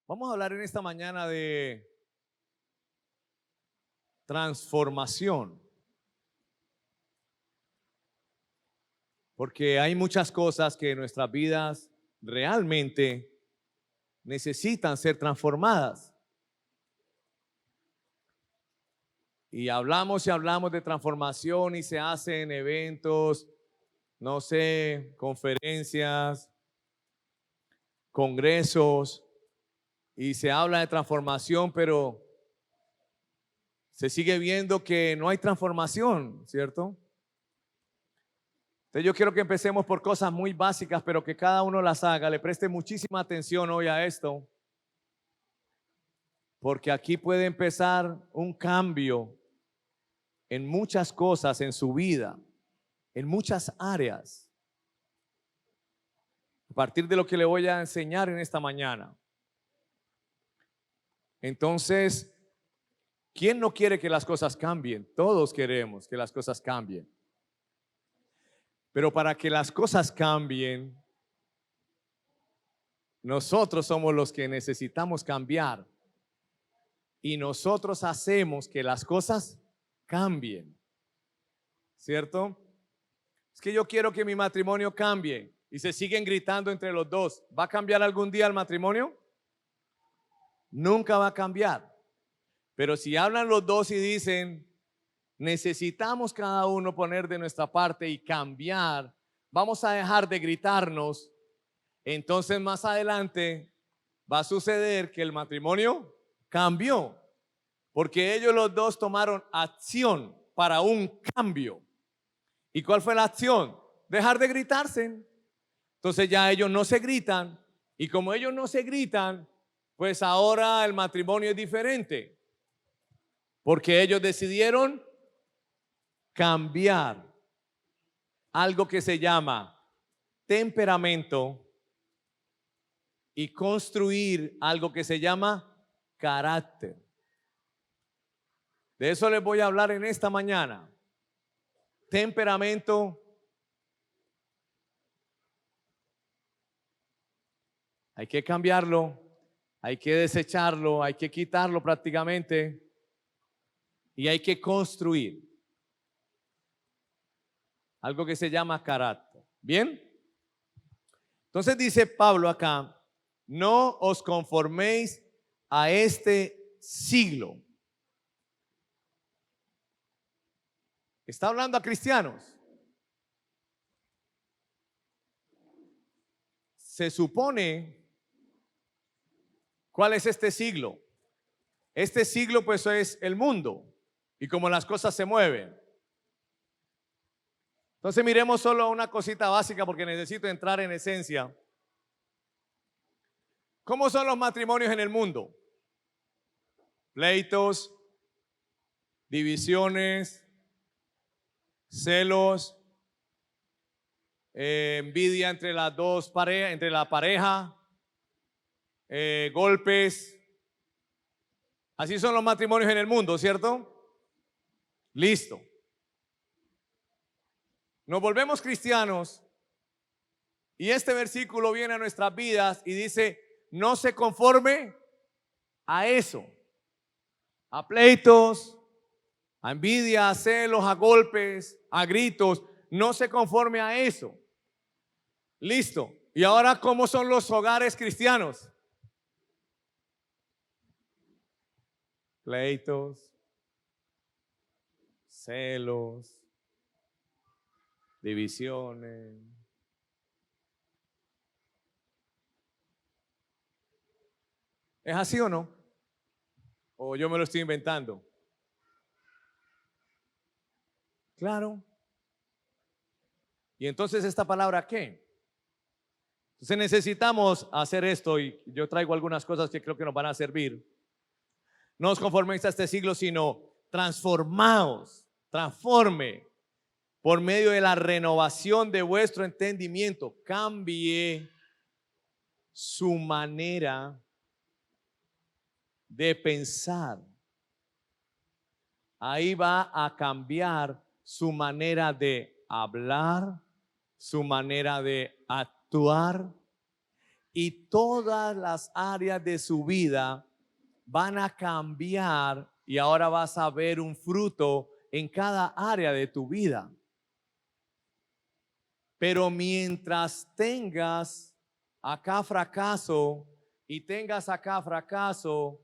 Vamos a hablar en esta mañana de transformación, porque hay muchas cosas que en nuestras vidas realmente necesitan ser transformadas. Y hablamos de transformación y se hacen eventos, no sé, conferencias, congresos, y se habla de transformación, pero se sigue viendo que no hay transformación, ¿cierto? Entonces yo quiero que empecemos por cosas muy básicas, pero que cada uno las haga, le preste muchísima atención hoy a esto, porque aquí puede empezar un cambio en muchas cosas en su vida, en muchas áreas, a partir de lo que le voy a enseñar en esta mañana. Entonces, ¿quién no quiere que las cosas cambien? Todos queremos que las cosas cambien. Pero para que las cosas cambien, nosotros somos los que necesitamos cambiar. Y nosotros hacemos que las cosas cambien. ¿Cierto? Es que yo quiero que mi matrimonio cambie. Y se siguen gritando entre los dos. ¿Va a cambiar algún día el matrimonio? Nunca va a cambiar. Pero si hablan los dos y dicen, necesitamos cada uno poner de nuestra parte y cambiar, vamos a dejar de gritarnos, entonces más adelante va a suceder que el matrimonio cambió, porque ellos los dos tomaron acción para un cambio. ¿Y cuál fue la acción? Dejar de gritarse. Entonces ya ellos no se gritan, y como ellos no se gritan, pues ahora el matrimonio es diferente, porque ellos decidieron cambiar algo que se llama temperamento y construir algo que se llama carácter. De eso les voy a hablar en esta mañana. Temperamento, hay que cambiarlo, hay que desecharlo, hay que quitarlo prácticamente y hay que construir algo que se llama carácter. ¿Bien? Entonces dice Pablo acá, no os conforméis a este siglo. Está hablando a cristianos. Se supone, ¿cuál es este siglo? Este siglo pues es el mundo y cómo las cosas se mueven. Entonces miremos solo una cosita básica porque necesito entrar en esencia. ¿Cómo son los matrimonios en el mundo? Pleitos, divisiones, celos, envidia entre las dos parejas, entre la pareja, golpes. Así son los matrimonios en el mundo, ¿cierto? Listo. Nos volvemos cristianos y este versículo viene a nuestras vidas y dice, no se conforme a eso, a pleitos, a envidia, a celos, a golpes, a gritos, no se conforme a eso. Listo. ¿Y ahora cómo son los hogares cristianos? Pleitos, celos, divisiones. ¿Es así o no? ¿O yo me lo estoy inventando? Claro. ¿Y entonces esta palabra qué? Entonces necesitamos hacer esto y yo traigo algunas cosas que creo que nos van a servir. No os conforméis a este siglo, sino transformaos, transforme por medio de la renovación de vuestro entendimiento. Cambie su manera de pensar. Ahí va a cambiar su manera de hablar, su manera de actuar y todas las áreas de su vida van a cambiar y ahora vas a ver un fruto en cada área de tu vida. Pero mientras tengas acá fracaso y tengas acá fracaso,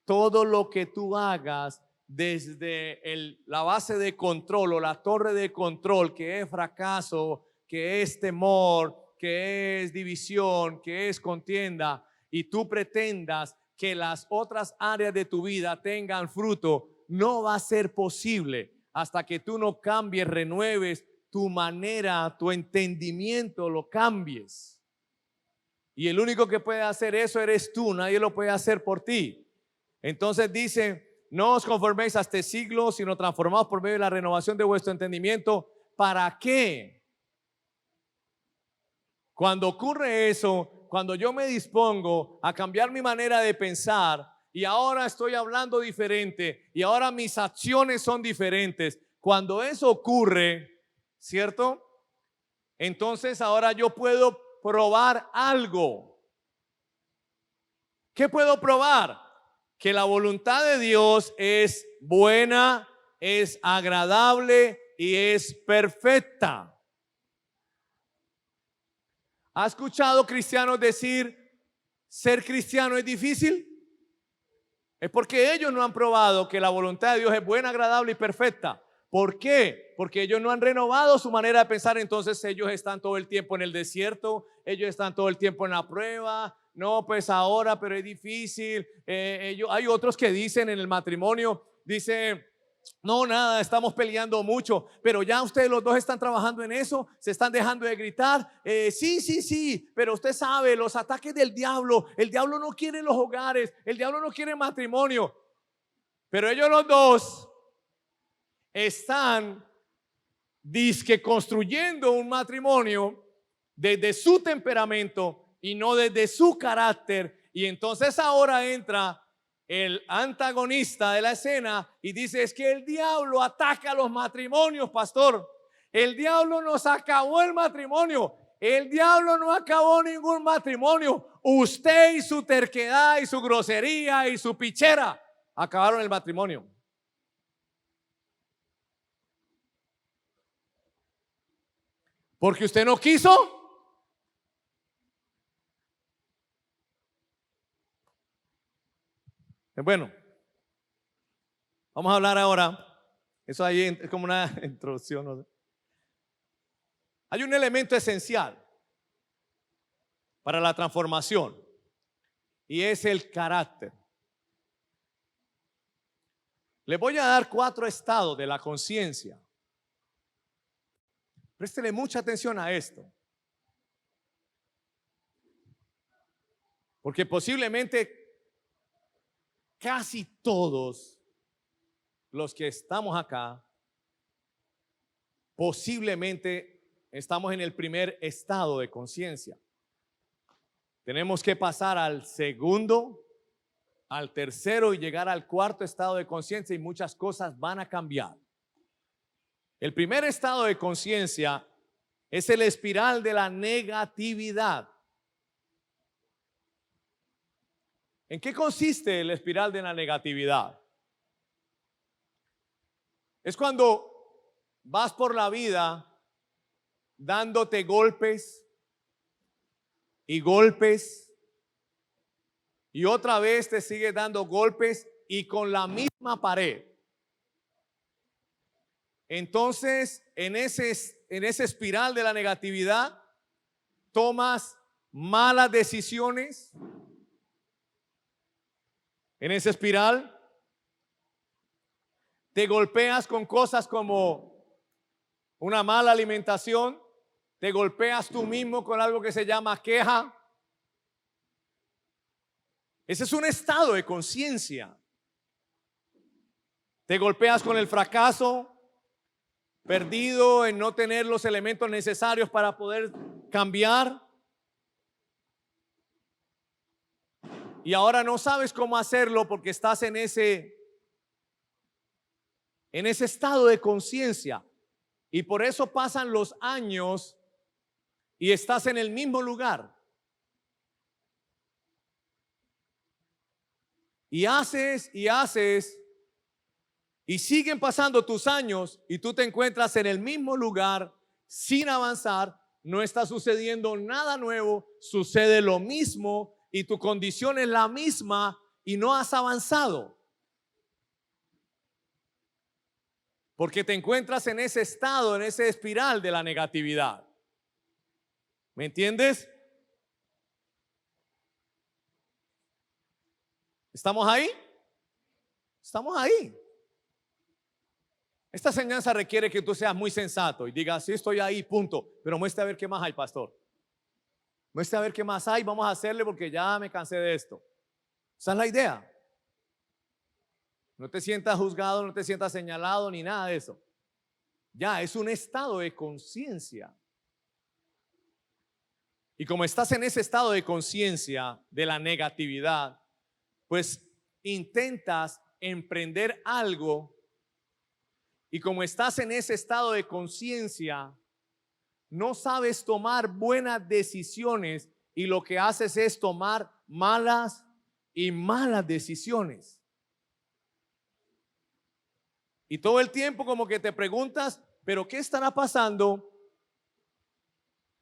todo lo que tú hagas desde la base de control o la torre de control, que es fracaso, que es temor, que es división, que es contienda, y tú pretendas que las otras áreas de tu vida tengan fruto, no va a ser posible hasta que tú no cambies, renueves tu manera, tu entendimiento, lo cambies. Y el único que puede hacer eso eres tú, nadie lo puede hacer por ti. Entonces dice, no os conforméis a este siglo, sino transformaos por medio de la renovación de vuestro entendimiento. ¿Para qué? Cuando ocurre eso, cuando yo me dispongo a cambiar mi manera de pensar y ahora estoy hablando diferente y ahora mis acciones son diferentes, cuando eso ocurre, ¿cierto? Entonces ahora yo puedo probar algo. ¿Qué puedo probar? Que la voluntad de Dios es buena, es agradable y es perfecta. ¿Ha escuchado cristianos decir, ser cristiano es difícil? Es porque ellos no han probado que la voluntad de Dios es buena, agradable y perfecta. ¿Por qué? Porque ellos no han renovado su manera de pensar. Entonces ellos están todo el tiempo en el desierto, ellos están todo el tiempo en la prueba. No, pues ahora, pero es difícil. Hay otros que dicen en el matrimonio, dice, no, nada, estamos peleando mucho, pero ya ustedes los dos están trabajando en eso, se están dejando de gritar. Sí, pero usted sabe, los ataques del diablo, el diablo no quiere los hogares, el diablo no quiere matrimonio, pero ellos los dos están dizque construyendo un matrimonio desde su temperamento y no desde su carácter. Y entonces ahora entra el antagonista de la escena y dice, es que el diablo ataca los matrimonios, pastor. El diablo nos acabó el matrimonio. El diablo no acabó ningún matrimonio. Usted y su terquedad y su grosería y su pichera acabaron el matrimonio. Porque usted no quiso. Bueno, vamos a hablar ahora. Eso ahí es como una introducción, ¿no? Hay un elemento esencial para la transformación y es el carácter. Les voy a dar 4 estados de la conciencia. Préstele mucha atención a esto, porque posiblemente casi todos los que estamos acá, posiblemente estamos en el primer estado de conciencia. Tenemos que pasar al segundo, al tercero y llegar al cuarto estado de conciencia y muchas cosas van a cambiar. El primer estado de conciencia es el espiral de la negatividad. ¿En qué consiste el espiral de la negatividad? Es cuando vas por la vida dándote golpes y golpes y otra vez te sigues dando golpes y con la misma pared. Entonces, en ese espiral de la negatividad, tomas malas decisiones. En esa espiral, te golpeas con cosas como una mala alimentación, te golpeas tú mismo con algo que se llama queja. Ese es un estado de conciencia. Te golpeas con el fracaso, perdido en no tener los elementos necesarios para poder cambiar. Y ahora no sabes cómo hacerlo porque estás en ese estado de conciencia. Y por eso pasan los años y estás en el mismo lugar. y haces y haces, y siguen pasando tus años y tú te encuentras en el mismo lugar sin avanzar, no está sucediendo nada nuevo, sucede lo mismo y tu condición es la misma y no has avanzado. Porque te encuentras en ese estado, en ese espiral de la negatividad. ¿Me entiendes? ¿Estamos ahí? Estamos ahí. Esta enseñanza requiere que tú seas muy sensato y digas, sí, estoy ahí, punto. Pero muestre a ver qué más hay, pastor. Muestre a ver qué más hay, vamos a hacerle porque ya me cansé de esto. Esa es la idea. No te sientas juzgado, no te sientas señalado, ni nada de eso. Ya, es un estado de conciencia. Y como estás en ese estado de conciencia de la negatividad, pues intentas emprender algo y como estás en ese estado de conciencia, no sabes tomar buenas decisiones y lo que haces es tomar malas y malas decisiones. Y todo el tiempo como que te preguntas, ¿pero qué estará pasando?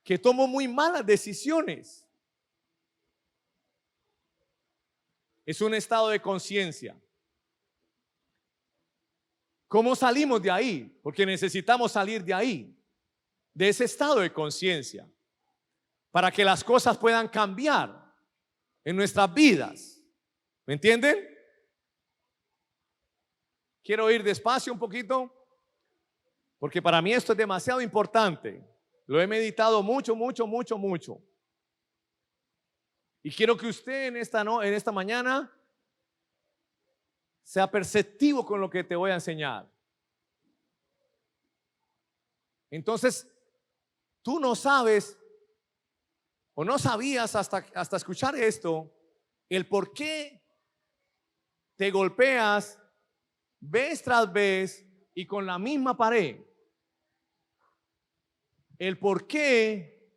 Que tomo muy malas decisiones. Es un estado de conciencia. ¿Cómo salimos de ahí? Porque necesitamos salir de ahí, de ese estado de conciencia, para que las cosas puedan cambiar en nuestras vidas. ¿Me entienden? Quiero ir despacio un poquito, porque para mí esto es demasiado importante. Lo he meditado mucho. Y quiero que usted en esta mañana sea perceptivo con lo que te voy a enseñar. Entonces, tú no sabes o no sabías hasta escuchar esto, el por qué te golpeas vez tras vez y con la misma pared. El por qué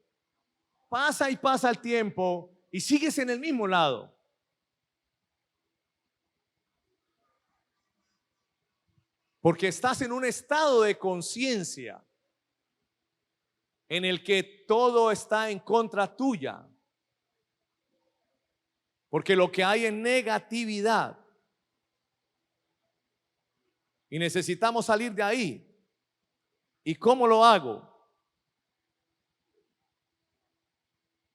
pasa y pasa el tiempo y sigues en el mismo lado. Porque estás en un estado de conciencia en el que todo está en contra tuya. Porque lo que hay es negatividad. Y necesitamos salir de ahí. ¿Y cómo lo hago?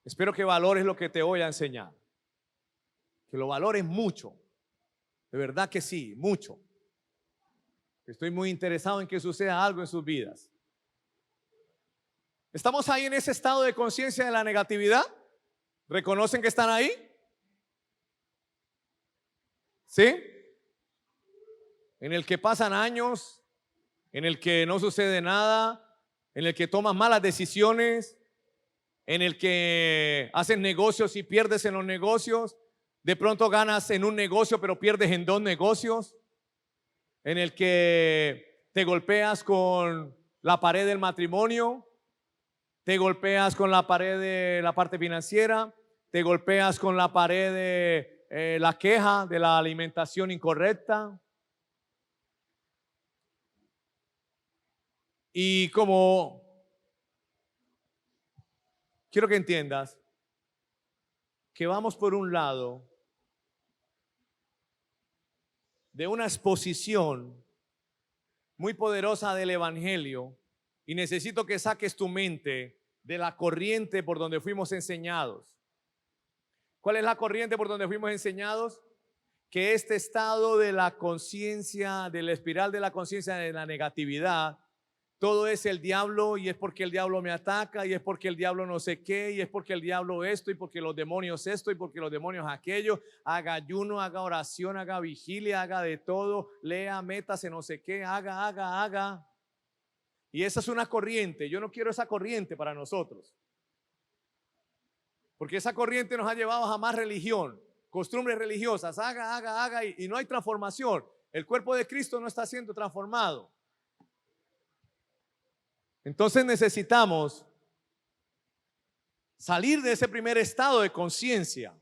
Espero que valores lo que te voy a enseñar. Que lo valores mucho. De verdad que sí, mucho. Estoy muy interesado en que suceda algo en sus vidas. ¿Estamos ahí en ese estado de conciencia de la negatividad? ¿Reconocen que están ahí? ¿Sí? En el que pasan años, en el que no sucede nada, en el que tomas malas decisiones, en el que haces negocios y pierdes en los negocios, de pronto ganas en un negocio pero pierdes en 2 negocios, en el que te golpeas con la pared del matrimonio, te golpeas con la pared de la parte financiera, te golpeas con la pared de la queja de la alimentación incorrecta. Y como quiero que entiendas que vamos por un lado de una exposición muy poderosa del evangelio y necesito que saques tu mente de la corriente por donde fuimos enseñados. ¿Cuál es la corriente por donde fuimos enseñados? Que este estado de la conciencia, de la espiral de la conciencia de la negatividad, todo es el diablo y es porque el diablo me ataca y es porque el diablo no sé qué y es porque el diablo esto y porque los demonios esto y porque los demonios aquello. Haga ayuno, haga oración, haga vigilia, haga de todo, lea, métase no sé qué, haga. Y esa es una corriente. Yo no quiero esa corriente para nosotros, porque esa corriente nos ha llevado a más religión, costumbres religiosas, haga y no hay transformación. El cuerpo de Cristo no está siendo transformado. Entonces necesitamos salir de ese primer estado de conciencia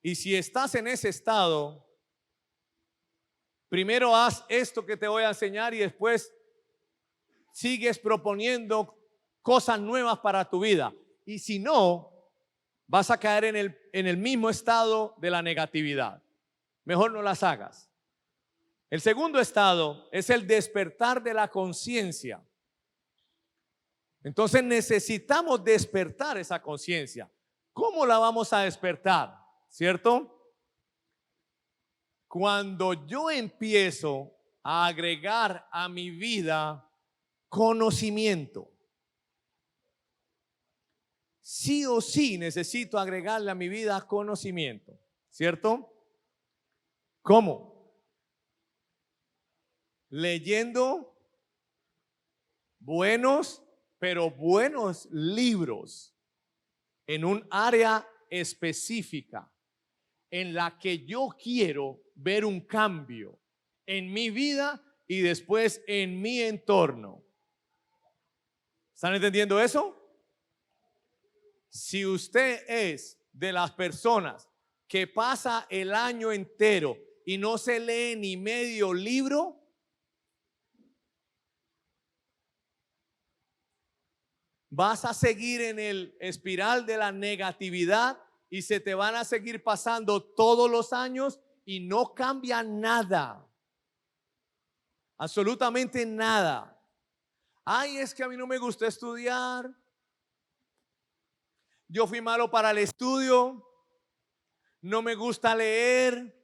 Y si estás en ese estado, primero haz esto que te voy a enseñar y después sigues proponiendo cosas nuevas para tu vida. Y si no, vas a caer en el mismo estado de la negatividad. Mejor no las hagas. El segundo estado es el despertar de la conciencia. Entonces necesitamos despertar esa conciencia. ¿Cómo la vamos a despertar? ¿Cierto? Cuando yo empiezo a agregar a mi vida conocimiento. Sí o sí necesito agregarle a mi vida conocimiento, ¿cierto? ¿Cómo? Leyendo buenos, pero buenos libros en un área específica en la que yo quiero ver un cambio en mi vida y después en mi entorno. ¿Están entendiendo eso? Si usted es de las personas que pasa el año entero y no se lee ni medio libro, vas a seguir en el espiral de la negatividad y se te van a seguir pasando todos los años y no cambia nada. Absolutamente nada. Ay, es que a mí no me gusta estudiar. Yo fui malo para el estudio. No me gusta leer.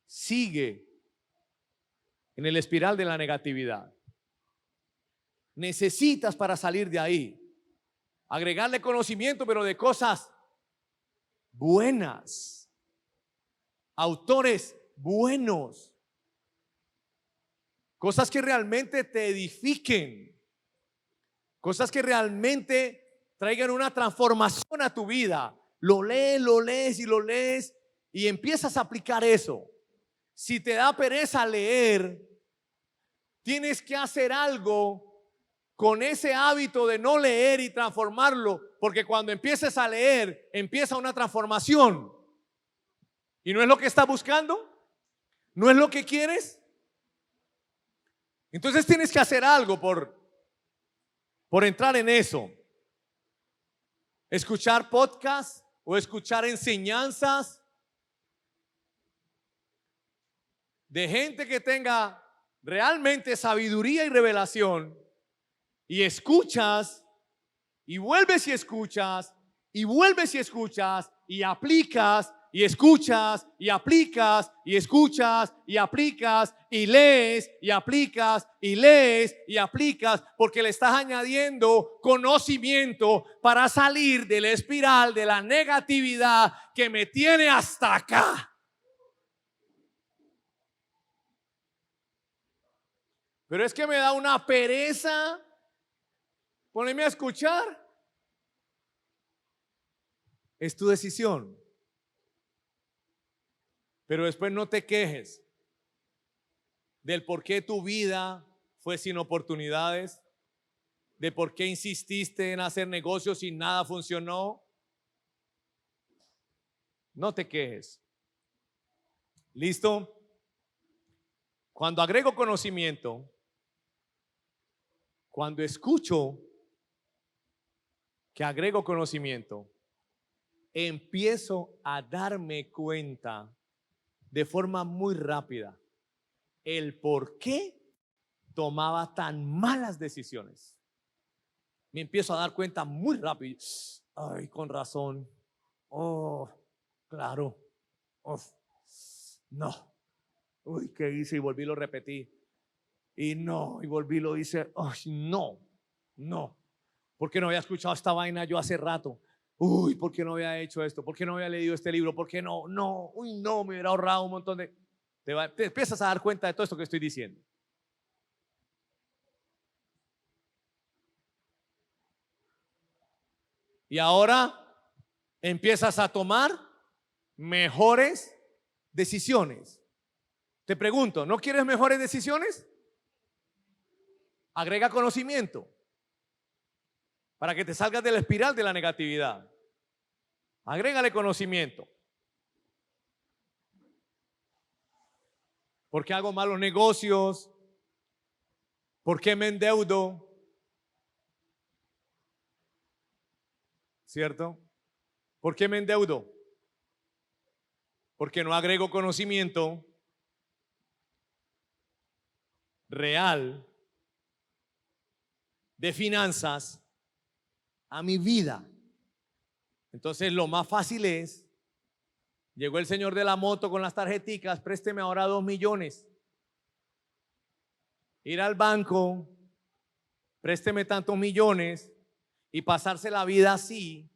Sigue en el espiral de la negatividad. Necesitas para salir de ahí agregarle conocimiento, pero de cosas buenas, autores buenos, cosas que realmente te edifiquen, cosas que realmente traigan una transformación a tu vida. Lo lees y empiezas a aplicar eso. Si te da pereza leer, tienes que hacer algo con ese hábito de no leer y transformarlo, porque cuando empieces a leer, empieza una transformación. ¿Y no es lo que estás buscando? ¿No es lo que quieres? Entonces tienes que hacer algo por entrar en eso. Escuchar podcasts o escuchar enseñanzas de gente que tenga realmente sabiduría y revelación, y escuchas y vuelves y escuchas y vuelves y escuchas y aplicas y escuchas y aplicas y escuchas y aplicas y lees y aplicas y lees y aplicas, porque le estás añadiendo conocimiento para salir de la espiral de la negatividad que me tiene hasta acá. Pero es que me da una pereza ponerme a escuchar. Es tu decisión. Pero después no te quejes del por qué tu vida fue sin oportunidades, de por qué insististe en hacer negocios y nada funcionó. No te quejes. ¿Listo? Cuando agrego conocimiento, cuando escucho que agrego conocimiento, empiezo a darme cuenta de forma muy rápida el por qué tomaba tan malas decisiones. Me empiezo a dar cuenta muy rápido. Ay, con razón. Oh, claro. Oh, no. Uy, ¿qué hice? Y volví y lo repetí. Y no, y volví y lo hice. Ay, no. ¿Por qué no había escuchado esta vaina yo hace rato? Uy, ¿por qué no había hecho esto? ¿Por qué no había leído este libro? ¿Por qué no? Uy, no, me hubiera ahorrado un montón de... Te empiezas a dar cuenta de todo esto que estoy diciendo. Y ahora empiezas a tomar mejores decisiones. Te pregunto, ¿no quieres mejores decisiones? Agrega conocimiento para que te salgas de la espiral de la negatividad. Agrégale conocimiento. ¿Por qué hago malos negocios? ¿Por qué me endeudo? ¿Cierto? ¿Por qué me endeudo? Porque no agrego conocimiento real de finanzas a mi vida. Entonces lo más fácil es, llegó el señor de la moto con las tarjeticas, présteme ahora 2 millones. Ir al banco, présteme tantos millones y pasarse la vida así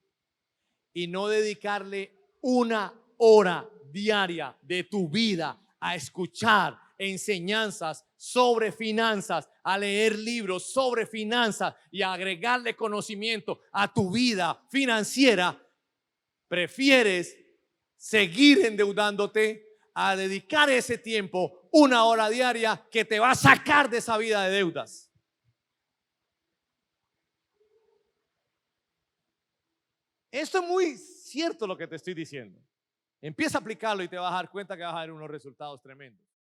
y no dedicarle 1 hora diaria de tu vida a escuchar enseñanzas sobre finanzas, a leer libros sobre finanzas y a agregarle conocimiento a tu vida financiera. Prefieres seguir endeudándote a dedicar ese tiempo, 1 hora diaria, que te va a sacar de esa vida de deudas. Esto es muy cierto lo que te estoy diciendo. Empieza a aplicarlo y te vas a dar cuenta que vas a ver unos resultados tremendos.